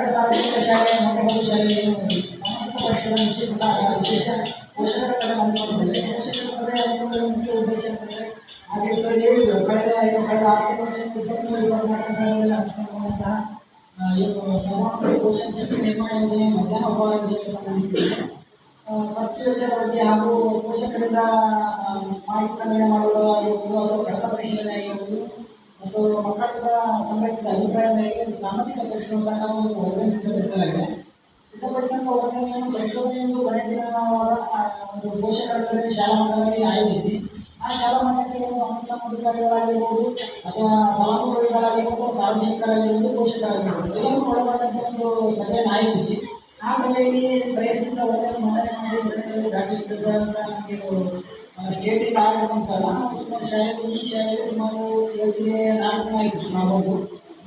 ಕರ್ನಾಟಕ ಸಾರ್ವಜನಿಕ ಶಾಲೆಯ ಮೊಟ್ಟಮೊದಲ ಶಾಲೆಯನ್ನು ಸಾಮಾಜಿಕ ವರ್ಷದ ವಿಶೇಷ ಪೋಷಕರ ಸಭೆ ಹಮ್ಮಿಕೊಂಡಿದೆ. ಪೋಷಕರ ಸಭೆ ಹಮ್ಮಿಕೊಳ್ಳುವ ಮುಖ್ಯ ಉದ್ದೇಶ ಅಂತಂದರೆ ಹಾಗೆ ಸರ್ ಹೇಳಿದರು, ಕಳೆದ ಆರ್ಥಿಕ ವರ್ಷ 23-24 ಸಾಲಿನಲ್ಲಿ ಅನುಷ್ಠಾನಗೊಂಡಂತಹ ಪ್ರಧಾನಮಂತ್ರಿ ಪೋಷಣ ಶಕ್ತಿ ನಿರ್ಮಾಣ ಯೋಜನೆ, ಮಧ್ಯಾಹ್ನ ಉಪಹಾರ ಯೋಜನೆಗೆ ಸಂಬಂಧಿಸಿದೆ. ಖರ್ಚು ವೆಚ್ಚದ ಬಗ್ಗೆ ಹಾಗೂ ಪೋಷಕರಿಂದ ಮಾಹಿತಿ ಸಂಗ್ರಹಣೆ ಮಾಡುವುದಾಗಿರ್ಬೋದು ಅಥವಾ ಕಡತ ಪರಿಶೀಲನೆ ಆಗಿರ್ಬೋದು ಮತ್ತು ಮಕ್ಕಳಿಂದ ಸಂಗ್ರಹಿಸಿದ ಅಭಿಪ್ರಾಯ ಮೇರೆಗೆ ಸಾಮಾಜಿಕ ಪರಿಶೋಧನಾ ತಂಡವನ್ನು ವರದಿಯನ್ನು ಸಿದ್ಧಪಡಿಸಲಾಗಿದೆ. ಸಿದ್ಧಪಡಿಸಿದ ವರದಿಯನ್ನು ಪರಿಶೋಧನೆಯೊಂದು ಗಣನೀಯವಾದ ಒಂದು ಪೋಷಕರ ಸಭೆ ಶಾಲಾ ಮಟ್ಟದಲ್ಲಿ ಆಯೋಜಿಸಿ ಆ ಶಾಲಾ ಮಟ್ಟಕ್ಕೆ ಅನುಷ್ಠಾನಾಧಿಕಾರಿಗಳಾಗಿರ್ಬೋದು ಅಥವಾ ಫಲಾನುಭವಿಗಳಾಗಿರ್ಬೋದು, ಸಾರ್ವಜನಿಕರಾಗಿರ್ಬೋದು, ಪೋಷಕರಾಗಿರ್ಬೋದು ಎಲ್ಲರೂ ಒಳಗೊಂಡಂತೆ ಒಂದು ಸಭೆಯನ್ನು ಆಯೋಜಿಸಿ ಆ ಸಭೆಯಲ್ಲಿ ತಯಾರಿಸಿದ ವರದಿಯನ್ನು ಮಂಡನೆ ಮಾಡಿ ದಾಖಲಿಸಬೇಕಂತ ನಮಗೆ ಸ್ಟೇಟಿಗೆ ಆಗಬೇಕಂತಲ್ಲ. ಸುಮಾರು ಶಾಲೆಗಳು ಈ ಶಾಲೆಯಲ್ಲಿ ಸುಮಾರು 4 ಆಯಿತು ಮಾಡ್ಬೋದು.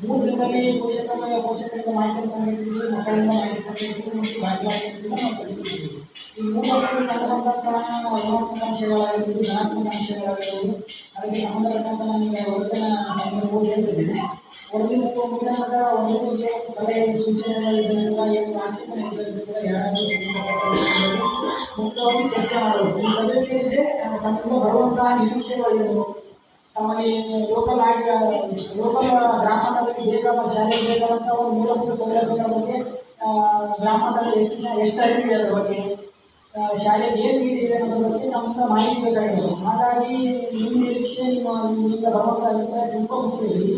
3 ದಿನದಲ್ಲಿ ಪೋಷಕರಿಂದ ಮಾಹಿತಿ ಸಂಗ್ರಹಿಸಿದ್ವಿ, ಮಕ್ಕಳಿಂದ ಮಾಹಿತಿ ಸಂಗ್ರಹಿಸಿದ್ವಿ ಮತ್ತು ದಾಖಲಾತಿಗಳನ್ನು ನಾವು ಕಳಿಸಿದ್ದೀವಿ. ಈ 3 ಕಂಡುಕೊಂಡಂತಹ ಅಂಶಗಳಾಗಿರ್ಬೋದು, ಧನಾತ್ಮಕ ಅಂಶಗಳಾಗಿರ್ಬೋದು, ಅದಕ್ಕೆ ಸಂಬಂಧಪಟ್ಟಂಥ ನನಗೆ ವರದಿಯನ್ನು ಓದಿ ಹೇಳ್ತಿದ್ದೀನಿ. ವರದಿ ಮತ್ತು ಮುಂದಿನ ವರದಿಗೆ ಸಲಹೆ ಸೂಚನೆಗಳಿದ್ದರಿಂದ ಏನು ಆಕ್ಷೇಪಣೆ ಇಲ್ಲದಿದ್ದರೆ ಯಾರಾದರೂ ಮುಕ್ತವಾಗಿ ಚರ್ಚೆ ಮಾಡಬೇಕು. ಈ ಸಭೆ ಸೇರಿದೆ ತಮ್ಮಿಂದ ಬರುವಂತಹ ನಿರೀಕ್ಷೆಗಳಿವೆ. ತಮಗೆ ಲೋಕಲ್ ಗ್ರಾಮದಲ್ಲಿ ಬೇಕಾದ ಶಾಲೆಗೆ ಬೇಕಾದಂಥ ಒಂದು ಮೂಲಭೂತ ಸೌಲಭ್ಯಗಳ ಬಗ್ಗೆ ಗ್ರಾಮದಲ್ಲಿ ಎಷ್ಟು ಅರಿವಿದೆ ಅದರ ಬಗ್ಗೆ, ಶಾಲೆಗೆ ಏನು ನೀಡಿದೆ ಅನ್ನೋದ್ರ ಬಗ್ಗೆ ನಮ್ಮಿಂದ ಮಾಹಿತಿ ಬೇಕಾಗಿರೋದು. ಹಾಗಾಗಿ ನಿಮ್ಮ ನಿರೀಕ್ಷೆ ನಿಮ್ಮಿಂದ ಬರುವಂಥ ಅಭಿಪ್ರಾಯ ತುಂಬ ಮುಖ್ಯವಿದೆ.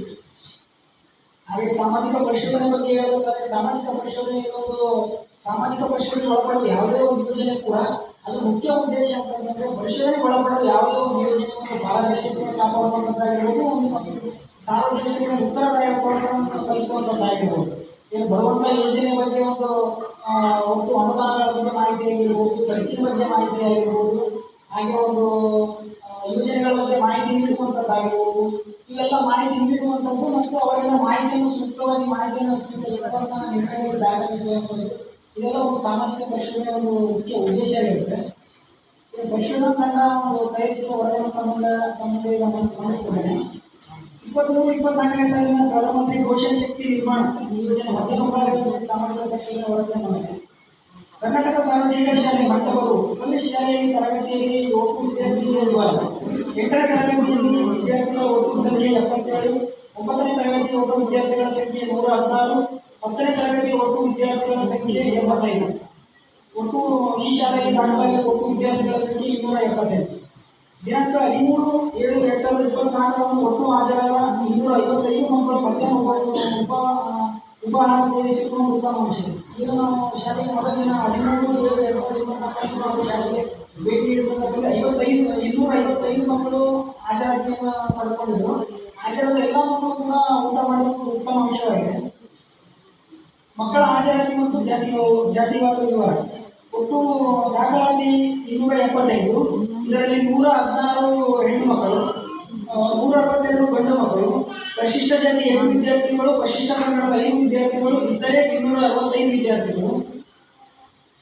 ಹಾಗೆ ಸಾಮಾಜಿಕ ಪರಿಶೋಧನೆ ಬಗ್ಗೆ ಹೇಳಬೇಕಾದ್ರೆ ಸಾಮಾಜಿಕ ಪರಿಶೋಧನೆ ಒಳಪಡುವ ಯಾವುದೇ ಒಂದು ಯೋಜನೆ ಕೂಡ ಅದು ಮುಖ್ಯ ಉದ್ದೇಶ ಅಂತಂದರೆ ಪರಿಶೋಧನೆ ಒಳಪಡುವ ಯಾವುದೇ ಒಂದು ಯೋಜನೆಯನ್ನು ಪಾರದರ್ಶಕತೆಯನ್ನು ಕಾಪಾಡುವಂಥದ್ದಾಗಿರ್ಬೋದು, ಒಂದು ಸಾರ್ವಜನಿಕರ ಉತ್ತರದಾಯಕವನ್ನು ಕಲಿಸುವಂಥದ್ದಾಗಿರ್ಬೋದು. ಏನು ಬರುವಂಥ ಯೋಜನೆ ಬಗ್ಗೆ ಒಂದು ಅನುದಾನಗಳ ಬಗ್ಗೆ ಮಾಹಿತಿ ಆಗಿರ್ಬೋದು, ಖರ್ಚಿನ ಬಗ್ಗೆ ಮಾಹಿತಿ ಆಗಿರ್ಬೋದು, ಹಾಗೆ ಒಂದು ಯೋಜನೆಗಳ ಬಗ್ಗೆ ಮಾಹಿತಿ ನೀಡುವಂಥದ್ದಾಗಿರ್ಬೋದು, ಇವೆಲ್ಲ ಮಾಹಿತಿ ನೀಡುವಂಥದ್ದು ಮತ್ತು ಅವರಿಂದ ಮಾಹಿತಿಯನ್ನು ಸೂಕ್ತವಾಗಿ ಮಾಹಿತಿಯನ್ನು ಸ್ವೀಕರಿಸತಕ್ಕಂಥ ನಿರ್ಣಯಗಳು ದಾಖಲಿಸುವಂಥದ್ದು ಇದೆಲ್ಲ ಒಂದು ಸಾಮಾಜಿಕ ಪರಿಶೋಧನೆ ಒಂದು ಮುಖ್ಯ ಉದ್ದೇಶ ಆಗಿರುತ್ತೆ. ಪರಿಶೋಧನಾ ತಂಡ ಒಂದು ತಯಾರಿಸಿದ ವರದಿಯನ್ನು ತಮ್ಮಲ್ಲಿ ಗಮನಿಸಿದ್ದೇನೆ. 23-24ನೇ ಸಾಲಿನ ಪ್ರಧಾನಮಂತ್ರಿ ಪೋಷಣ ಶಕ್ತಿ ನಿರ್ಮಾಣ ಯೋಜನೆ ಮಧ್ಯಮ ಸಾಮಾಜಿಕ ಪರಿಶೋಧನೆ ವರದಿಯನ್ನು ಮಾಡಿದೆ. ಕರ್ನಾಟಕ ಸಾರ್ವಜನಿಕ ಶಾಲೆ ಮಟ್ಟವರು ಮೊದಲನೇ ಶಾಲೆಯಲ್ಲಿ ತರಗತಿಯಲ್ಲಿ ಒಟ್ಟು ವಿದ್ಯಾರ್ಥಿಗಳಿರುವಾಗ 8ನೇ ತರಗತಿಯಲ್ಲಿ ವಿದ್ಯಾರ್ಥಿಗಳ ಒಟ್ಟು ಸಂಖ್ಯೆ 77, 9ನೇ ತರಗತಿ ಒಟ್ಟು ವಿದ್ಯಾರ್ಥಿಗಳ ಸಂಖ್ಯೆ 116, 10ನೇ ತರಗತಿ ಒಟ್ಟು ವಿದ್ಯಾರ್ಥಿಗಳ ಸಂಖ್ಯೆ 85. ಒಟ್ಟು ಈ ಶಾಲೆಯಲ್ಲಿ ದಾಖಲಾಗಿರುವ ಒಟ್ಟು ವಿದ್ಯಾರ್ಥಿಗಳ ಸಂಖ್ಯೆ 275. ದಿನಾಂಕ 13/7/2024 ಒಟ್ಟು ಹಾಜರಾದ 255 ಮಕ್ಕಳು ಮಧ್ಯಾಹ್ನ ಉಪಹಾರ ಸೇವಿಸಿಕೊಂಡು ಉತ್ತಮ ಅಂಶ. ಈಗ ನಾವು ಶಾಲೆಗೆ ಮೊದಲ ದಿನ 13/7/2024 ಶಾಲೆಗೆ ಭೇಟಿ ನೀಡಿದ ಸಂದರ್ಭದಲ್ಲಿ 255 ಮಕ್ಕಳು ಹಾಜರಾತಿಯನ್ನು ಪಡ್ಕೊಂಡಿದ್ರು. ಹಾಜರಾದ ಎಲ್ಲ ಮಕ್ಕಳು ಕೂಡ ಊಟ ಮಾಡುವುದು ಉತ್ತಮ ಅಂಶವಾಗಿದೆ. ಮಕ್ಕಳ ಹಾಜರಾತಿ ಮತ್ತು ಜಾತಿವಾರು ವಿವರ. ಒಟ್ಟು ದಾಖಲಾತಿ 275, ಇದರಲ್ಲಿ 116 ಹೆಣ್ಣು ಮಕ್ಕಳು, 162 ಗಂಡು ಮಕ್ಕಳು, ಪರಿಶಿಷ್ಟ ಜಾತಿ 2 ವಿದ್ಯಾರ್ಥಿಗಳು, ಪರಿಶಿಷ್ಟ ಕನ್ನಡದ 5 ವಿದ್ಯಾರ್ಥಿಗಳು, ಇತರೆ 265 ವಿದ್ಯಾರ್ಥಿಗಳು.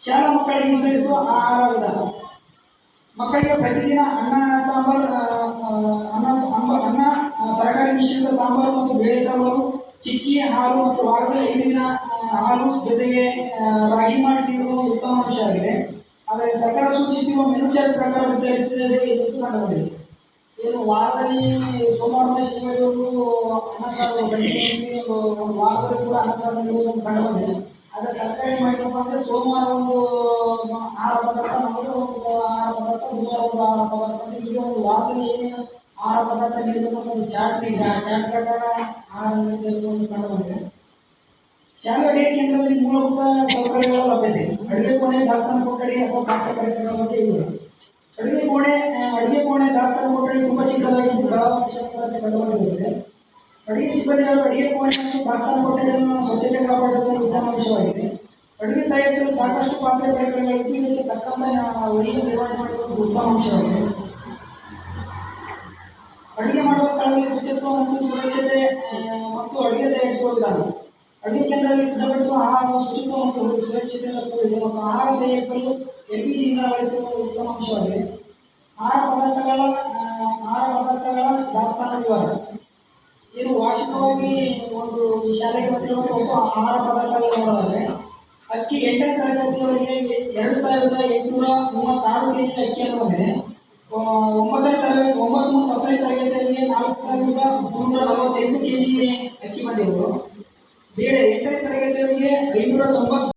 ಶಾಲಾ ಮಕ್ಕಳಿಗೆ ವಿತರಿಸುವ ಆಹಾರ ವಿಧಾನ. ಮಕ್ಕಳಿಗೆ ಪ್ರತಿದಿನ ಅನ್ನ ತರಕಾರಿ ಮಿಶ್ರಿತ ಸಾಂಬಾರು ಮತ್ತು ಬೇಳೆ ಸಾಂಬಾರು, ಚಿಕ್ಕಿ, ಹಾಲು ಮತ್ತು ವಾರದಲ್ಲಿ 5 ದಿನ ಹಾಲು ಜೊತೆಗೆ ರಾಗಿ ಮಾಡಿ ನೀಡುವುದು ಉತ್ತಮ ಅಂಶ ಆಗಿದೆ. ಆದರೆ ಸರ್ಕಾರ ಸೂಚಿಸಿರುವ ಮೆನು ಚಾರ್ಟ್ ಪ್ರಕಾರ ವಿತರಿಸಿದರೆ ಇದಕ್ಕೆ ಕಂಡುಬಂದಿದೆ. ಏನು ವಾರದಲ್ಲಿ ಸೋಮವಾರದ ಶನಿವಾರವರೆಗೂ ಅನ್ನ ಸಾರು ಒಂದು ವಾರದಲ್ಲಿ ಕೂಡ ಅನ್ನ ಸಾರು ನೀಡುವುದು ಕಂಡುಬಂದಿದೆ. ಆದರೆ ಸರ್ಕಾರಿ ಮಾಡಿದಪ್ಪ ಅಂದರೆ ಸೋಮವಾರ ಒಂದು ಆಹಾರ ಪದಾರ್ಥ, ನಮಗೆ ಒಂದು ಆಹಾರ ಪದಾರ್ಥ, ಬುಧವಾರ ಒಂದು ಆಹಾರ ಪದಾರ್ಥ, ಹೀಗೆ ಒಂದು ವಾರದಲ್ಲಿ ಏನೇನು ಆಹಾರ ಪದಾರ್ಥ ನೀಡಬೇಕು ಒಂದು ಚಾರ್ಟ್ ಇದೆ. ಆ ಚಾರ್ಟ್ ಪ್ರಕಾರ ಆಹಾರ ನೀಡುವುದು ಕಂಡುಬಂದಿದೆ. ಶಾಲೆ ಅಡುಗೆ ಕೇಂದ್ರದಲ್ಲಿ ಮೂಲಭೂತ ಸೌಕರ್ಯಗಳ ಲಭ್ಯತೆ. ಅಡುಗೆ ಕೋಣೆ, ದಾಸ್ತಾನು ಕೊಠಡಿ ಅಥವಾ ಖಾಸಗಿ ಪರಿಸರದ ಬಗ್ಗೆ ಇವರು. ಅಡುಗೆ ಕೋಣೆ ದಾಸ್ತಾನು ಕೊಠಡಿ ತುಂಬ ಚಿಕ್ಕದಾಗಿ ಸ್ಥಳಾವಕಾಶತೆ ಕಂಡುಬಂದಿರುತ್ತದೆ. ಅಡುಗೆ ಸಿಬ್ಬಂದಿಗಳು ಅಡುಗೆ ಕೋಣೆ ಮತ್ತು ದಾಸ್ತಾನು ಕೊಠಡಿಯನ್ನು ಸ್ವಚ್ಛತೆ ಕಾಪಾಡುವುದು ಉತ್ತಮ ಅಂಶವಾಗಿದೆ. ಅಡುಗೆ ತಯಾರಿಸಲು ಸಾಕಷ್ಟು ಪಾತ್ರೆ ಪರಿಕರಗಳಿದ್ದು ಇದಕ್ಕೆ ತಕ್ಕಂತೆ ಅಡುಗೆ ನಿರ್ವಹಣೆ ಮಾಡುವುದು ಉತ್ತಮ ಅಂಶವಾಗಿದೆ. ಅಡುಗೆ ಮಾಡುವ ಸ್ಥಳದಲ್ಲಿ ಶುಚಿತ್ವ ಮತ್ತು ಸುರಕ್ಷತೆ ಮತ್ತು ಅಡುಗೆ ತಯಾರಿಸುವ ವಿಧಾನ. ಅಡುಗೆ ಕೇಂದ್ರದಲ್ಲಿ ಸಿದ್ಧಪಡಿಸುವ ಆಹಾರವು ಶುಚಿತ್ವ ಮತ್ತು ಸುರಕ್ಷತೆಯಿಂದ ಕೂಡಿದೆ ಮತ್ತು ಆಹಾರ ತಯಾರಿಸಲು LPG ಇಂಧನ ಬಳಸುವುದು ಉತ್ತಮ ಅಂಶವಾಗಿದೆ. ಆಹಾರ ಪದಾರ್ಥಗಳ ದಾಸ್ತಾನು ವಿವರ. ಏನು ವಾರ್ಷಿಕವಾಗಿ ಒಂದು ಈ ಶಾಲೆಗೆ ಬಂದಿರುವಂಥ ಒಬ್ಬ ಆಹಾರ ಪದಾರ್ಥಗಳನ್ನು ನೋಡೋದಾದ್ರೆ ಅಕ್ಕಿ 8ನೇ ತರಗತಿಯವರಿಗೆ 2,836 ಕೆ ಜಿ ಅಕ್ಕಿಯನ್ನು ಬಂದಿದೆ. 9 ಮತ್ತು 10ನೇ ತರಗತಿಯವರಿಗೆ 4,348 ಕೆ ಜಿ ಅಕ್ಕಿ ಬಂದಿರೋದು. ಬೇಳೆ 8ನೇ ತರಗತಿಯವರಿಗೆ 590